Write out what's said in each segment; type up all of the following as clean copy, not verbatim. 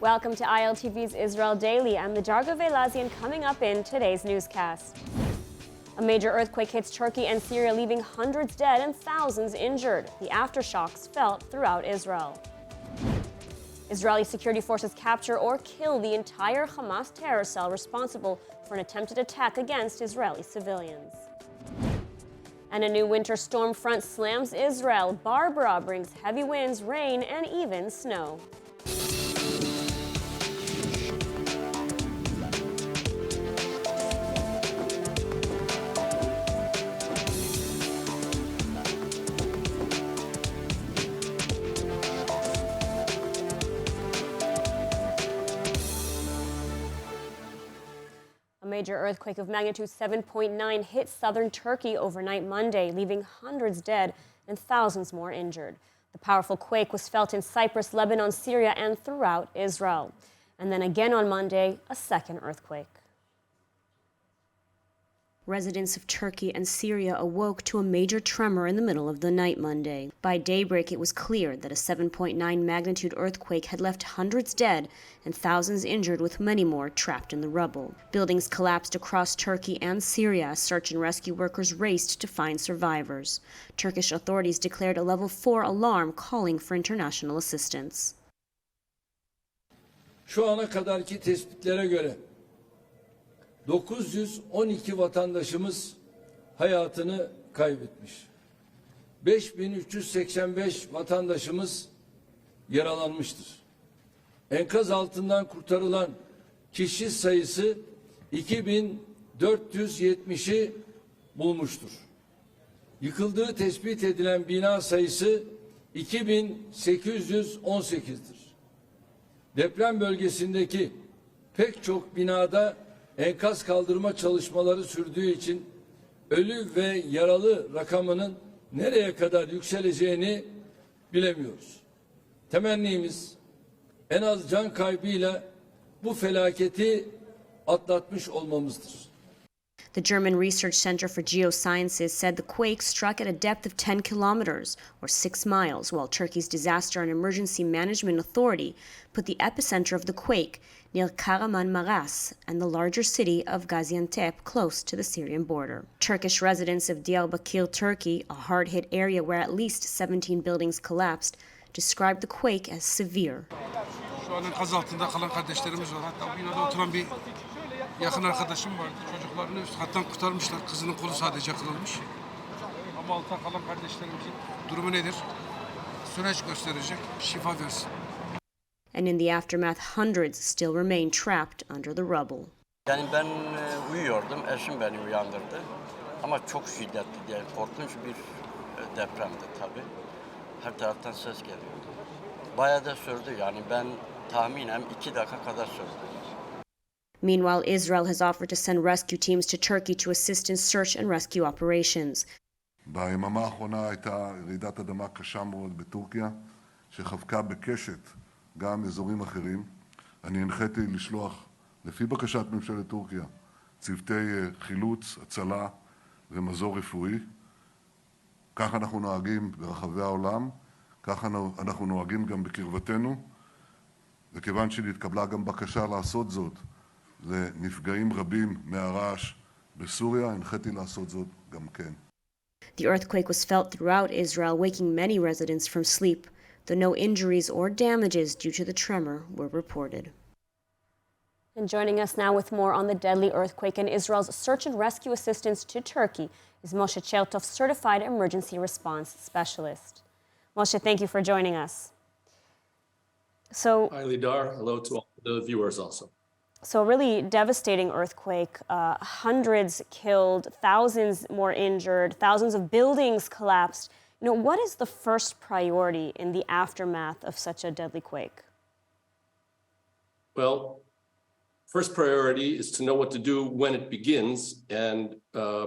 Welcome to ILTV's Israel Daily. I'm Lidargo Velazian, coming up in today's newscast. A major earthquake hits Turkey and Syria, leaving hundreds dead and thousands injured. The aftershocks felt throughout Israel. Israeli security forces capture or kill the entire Hamas terror cell responsible for an attempted attack against Israeli civilians. And a new winter storm front slams Israel. Barbara brings heavy winds, rain, and even snow. A major earthquake of magnitude 7.9 hit southern Turkey overnight Monday, leaving hundreds dead and thousands more injured. The powerful quake was felt in Cyprus, Lebanon, Syria, and throughout Israel. And then again on Monday, a second earthquake. Residents of Turkey and Syria awoke to a major tremor in the middle of the night Monday. By daybreak, it was clear that a 7.9 magnitude earthquake had left hundreds dead and thousands injured, with many more trapped in the rubble. Buildings collapsed across Turkey and Syria. Search and rescue workers raced to find survivors. Turkish authorities declared a level 4 alarm, calling for international assistance. Şu ana kadarki tespitlere göre 912 vatandaşımız hayatını kaybetmiş. 5385 vatandaşımız yaralanmıştır. Enkaz altından kurtarılan kişi sayısı 2470'i bulmuştur. Yıkıldığı tespit edilen bina sayısı 2818'dir. Deprem bölgesindeki pek çok binada enkaz kaldırma çalışmaları sürdüğü için ölü ve yaralı rakamının nereye kadar yükseleceğini bilemiyoruz. Temennimiz en az can kaybıyla bu felaketi atlatmış olmamızdır. The German Research Center for Geosciences said the quake struck at a depth of 10 kilometers, or 6 miles, while Turkey's Disaster and Emergency Management Authority put the epicenter of the quake near Kahramanmaraş and the larger city of Gaziantep, close to the Syrian border. Turkish residents of Diyarbakir, Turkey, a hard-hit area where at least 17 buildings collapsed, described the quake as severe. Şu an enkaz altında kalan kardeşlerimiz var. Hatta binada oturan bir yakın arkadaşım vardı. Çocuklarını üst kattan kurtarmışlar. Kızının kolu sadece kırılmış. Ama altta kalan kardeşlerimizin durumu nedir? Süreç gösterecek. Şifa versin. And in the aftermath, hundreds still remain trapped under the rubble. Yani ben uyuyordum, eşim beni uyandırdı. Ama çok şiddetli, yani korkunç bir depremdi tabii. Her taraftan ses geliyordu. Bayağı da sürdü, yani ben tahminen 2 dakika kadar sürdü. Meanwhile, Israel has offered to send rescue teams to Turkey to assist in search and rescue operations. ביממה האחרונה הייתה רעידת אדמה קשה מאוד בטורקיה, שחבקה בקשת גם אזורים אחרים. אני הנחיתי לשלוח, לפי בקשת ממשלת טורקיה, צוותי חילוץ, הצלה ומזור רפואי. כך אנחנו נוהגים ברחבי העולם, כך אנחנו נוהגים גם בקרבתנו, וכיוון שנתקבלה גם בקשה לעשות זאת לנפגעים רבים מהרעש בסוריה, הנחיתי לעשות זאת גם כן. The earthquake was felt throughout Israel, waking many residents from sleep, though no injuries or damages due to the tremor were reported. And joining us now with more on the deadly earthquake and Israel's search and rescue assistance to Turkey is Moshe Chertov, Certified Emergency Response Specialist. Moshe, thank you for joining us. Hi, Lidar. Hello to all the viewers also. So a really devastating earthquake, hundreds killed, thousands more injured, thousands of buildings collapsed. You know, what is the first priority in the aftermath of such a deadly quake? Well, first priority is to know what to do when it begins and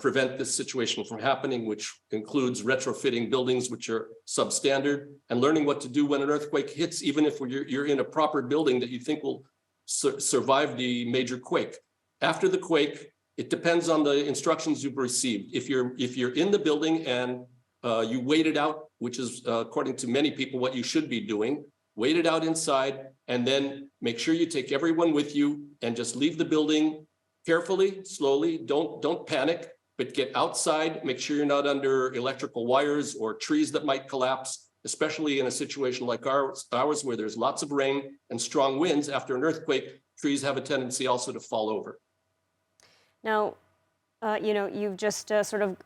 prevent this situation from happening, which includes retrofitting buildings which are substandard and learning what to do when an earthquake hits, even if you're in a proper building that you think will survive the major quake. After the quake, it depends on the instructions you've received. If you're in the building and you wait it out, which is according to many people what you should be doing, wait it out inside, and then make sure you take everyone with you and just leave the building carefully, slowly. Don't panic, but get outside. Make sure you're not under electrical wires or trees that might collapse, especially in a situation like ours where there's lots of rain and strong winds. After an earthquake, trees have a tendency also to fall over. Now, you've just sort of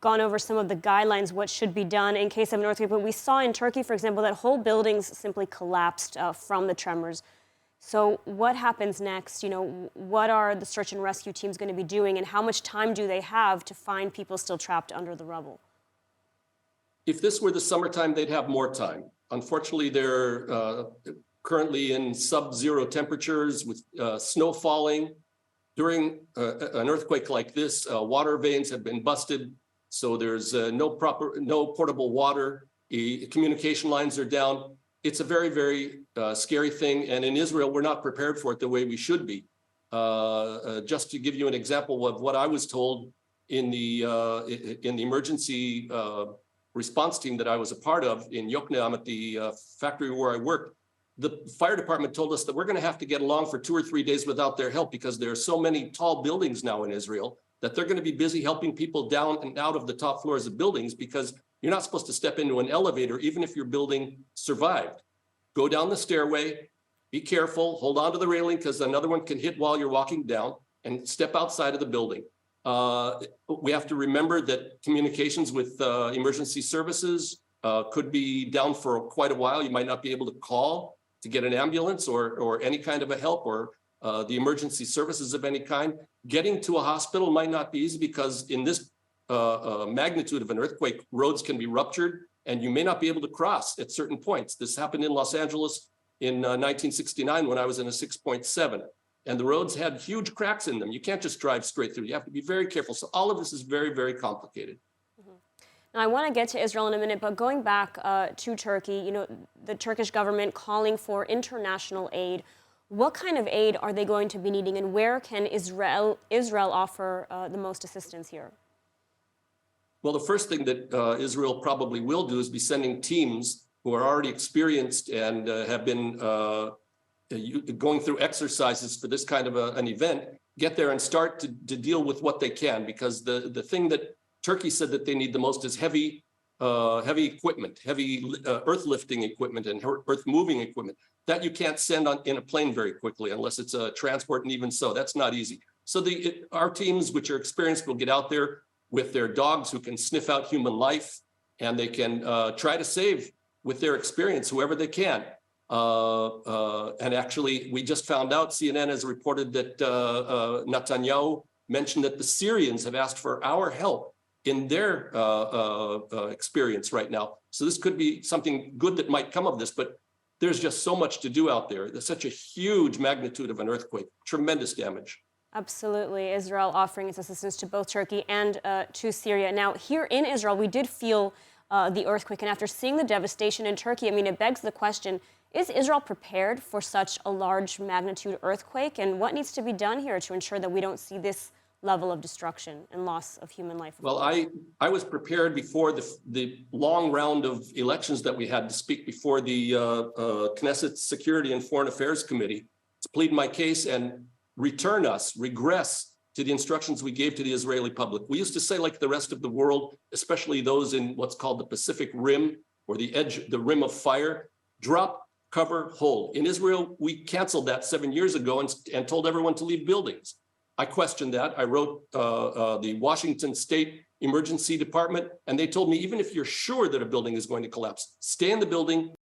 gone over some of the guidelines, what should be done in case of an earthquake. But we saw in Turkey, for example, that whole buildings simply collapsed from the tremors. So what happens next? What are the search and rescue teams going to be doing, and how much time do they have to find people still trapped under the rubble? If this were the summertime, they'd have more time. Unfortunately, they're currently in sub-zero temperatures with snow falling. During an earthquake like this, water veins have been busted, so there's no portable water. Communication lines are down. It's a very, very scary thing, and in Israel, we're not prepared for it the way we should be. Just to give you an example of what I was told in the emergency response team that I was a part of in Yokneam at the factory where I worked, the fire department told us that we're going to have to get along for 2 or 3 days without their help because there are so many tall buildings now in Israel that they're going to be busy helping people down and out of the top floors of buildings because you're not supposed to step into an elevator even if your building survived. Go down the stairway, be careful, hold on to the railing because another one can hit while you're walking down, and step outside of the building. We have to remember that communications with emergency services could be down for quite a while. You might not be able to call to get an ambulance or any kind of a help or the emergency services of any kind. Getting to a hospital might not be easy because in this magnitude of an earthquake, roads can be ruptured and you may not be able to cross at certain points. This happened in Los Angeles in 1969 when I was in a 6.7. And the roads had huge cracks in them. You can't just drive straight through. You have to be very careful. So all of this is very, very complicated. Now, I want to get to Israel in a minute, but going back to Turkey, the Turkish government calling for international aid. What kind of aid are they going to be needing, and where can Israel offer the most assistance here? Well, the first thing that Israel probably will do is be sending teams who are already experienced and have been going through exercises for this kind of an event, get there and start to deal with what they can, because the thing that Turkey said that they need the most is heavy equipment, heavy earth lifting equipment and earth moving equipment that you can't send in a plane very quickly unless it's a transport, and even so, that's not easy. So our teams, which are experienced, will get out there with their dogs who can sniff out human life, and they can try to save with their experience whoever they can. And actually, we just found out, CNN has reported that Netanyahu mentioned that the Syrians have asked for our help in their experience right now. So this could be something good that might come of this, but there's just so much to do out there. There's such a huge magnitude of an earthquake, tremendous damage. Absolutely. Israel offering its assistance to both Turkey and to Syria. Now, here in Israel, we did feel the earthquake, and after seeing the devastation in Turkey, it begs the question, is Israel prepared for such a large magnitude earthquake? And what needs to be done here to ensure that we don't see this level of destruction and loss of human life? Well, I was prepared before the long round of elections that we had to speak before the Knesset Security and Foreign Affairs Committee to plead my case and regress to the instructions we gave to the Israeli public. We used to say, like the rest of the world, especially those in what's called the Pacific Rim or the rim of fire, drop, cover, hold. In Israel, we canceled that 7 years ago and told everyone to leave buildings. I questioned that. I wrote the Washington State Emergency Department, and they told me, even if you're sure that a building is going to collapse, stay in the building,